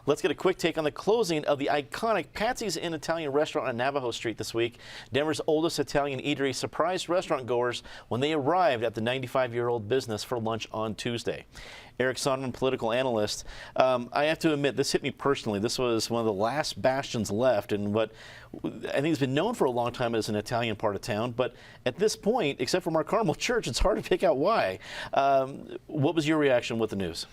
Let's get a quick take on the closing of the iconic Patsys Inn Italian restaurant on Navajo Street this week. Denver's oldest Italian eatery surprised restaurant goers when they arrived at the 95-year-old business for lunch on Tuesday. Eric Sonderman, political analyst. I have to admit, this hit me personally. This was one of the last bastions left in what I think has been known for a long time as an Italian part of town. But at this point, except for Mark Carmel Church, it's hard to pick out why. What was your reaction with the news?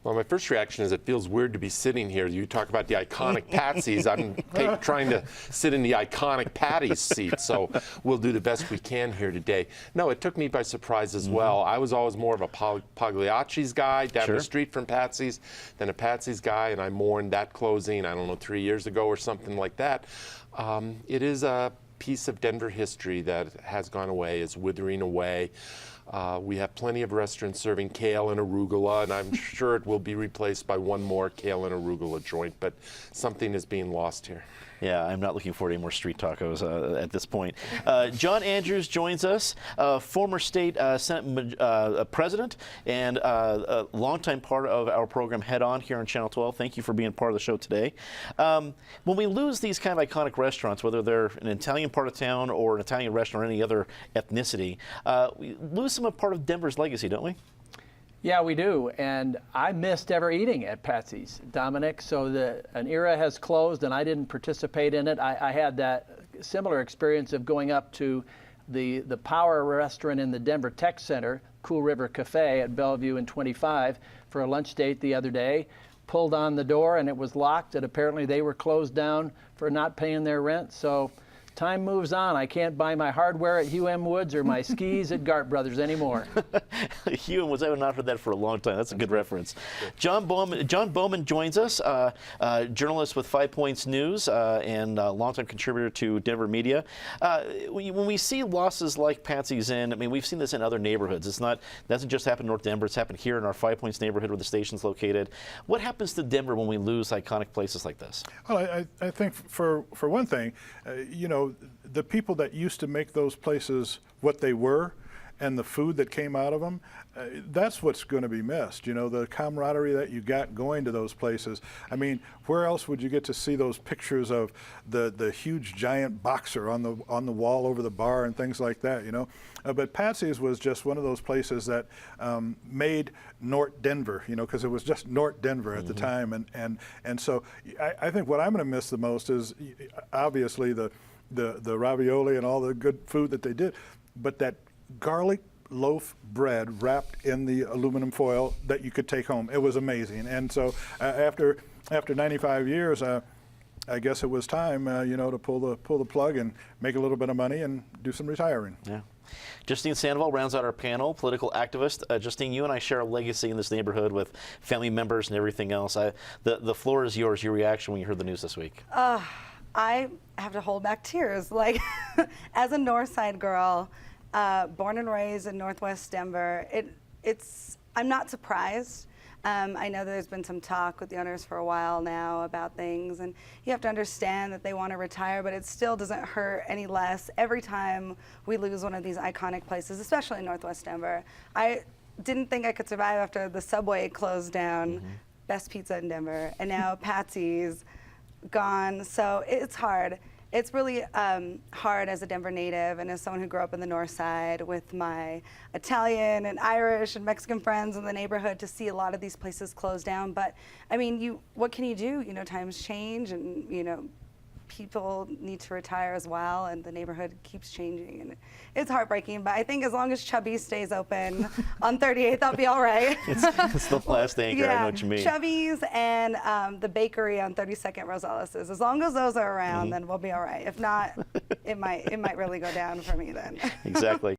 Well, my first reaction is it feels weird to be sitting here. You talk about the iconic Patsys. I'm trying to sit in the iconic Patty's seat, so we'll do the best we can here today. No, it took me by surprise as well. I was always more of a Pagliacci's guy down the street from Patsy's than a Patsy's guy, and I mourned that closing, I don't know, 3 years ago or something like that. It is a piece of Denver history that has gone away, is withering away. We have plenty of restaurants serving kale and arugula, and I'm sure it will be replaced by one more kale and arugula joint, but something is being lost here. Yeah, I'm not looking forward to any more street tacos at this point. John Andrews joins us, former state Senate president and a longtime part of our program Head On here on Channel 12. Thank you for being part of the show today. When we lose these kind of iconic restaurants, whether they're an Italian part of town or an Italian restaurant or any other ethnicity, we lose some of part of Denver's legacy, don't we? Yeah, we do, and I missed ever eating at Patsy's, Dominic, so an era has closed and I didn't participate in it. I had that similar experience of going up to the Power restaurant in the Denver Tech Center, Cool River Cafe at Bellevue and 25 for a lunch date the other day. Pulled on the door and it was locked, and apparently they were closed down for not paying their rent. So time moves on. I can't buy my hardware at Hugh M. Woods or my skis at Gart Brothers anymore. Hugh M. Woods, I have not heard that for a long time. That's a good reference. John Bowman joins us, journalist with 5 Points News and longtime contributor to Denver media. When we see losses like Patsy's Inn, I mean, we've seen this in other neighborhoods. It doesn't just happen in North Denver. It's happened here in our 5 Points neighborhood where the station's located. What happens to Denver when we lose iconic places like this? Well, I think for one thing, you know, the people that used to make those places what they were and the food that came out of them, that's what's going to be missed. You know, the camaraderie that you got going to those places. I mean, where else would you get to see those pictures of the huge giant boxer on the wall over the bar and things like that, you know? But Patsy's was just one of those places that made North Denver, you know, because it was just North Denver at the time. And so I think what I'm going to miss the most is obviously the ravioli and all the good food that they did, but that garlic loaf bread wrapped in the aluminum foil that you could take home. It was amazing. And so after 95 years, I guess it was time, you know, to pull the plug and make a little bit of money and do some retiring. Yeah. Justine Sandoval rounds out our panel, political activist. Justine, you and I share a legacy in this neighborhood with family members and everything else. The floor is yours. Your reaction when you heard the news this week? I have to hold back tears. Like, as a North Side girl, born and raised in Northwest Denver, I'm not surprised. I know there's been some talk with the owners for a while now about things, and you have to understand that they want to retire, but it still doesn't hurt any less every time we lose one of these iconic places, especially in Northwest Denver. I didn't think I could survive after the Subway closed down, best pizza in Denver, and now Patsy's gone, so it's hard. It's really hard as a Denver native and as someone who grew up in the North Side with my Italian and Irish and Mexican friends in the neighborhood to see a lot of these places close down. But I mean, what can you do? You know, times change, and you know, people need to retire as well, and the neighborhood keeps changing, and it's heartbreaking. But I think as long as Chubby's stays open on 38th, I'll be all right. It's the last anchor. Yeah, I know what you mean. Chubby's and the bakery on 32nd Rosellas's. As long as those are around, then we'll be all right. If not, it might really go down for me then. Exactly.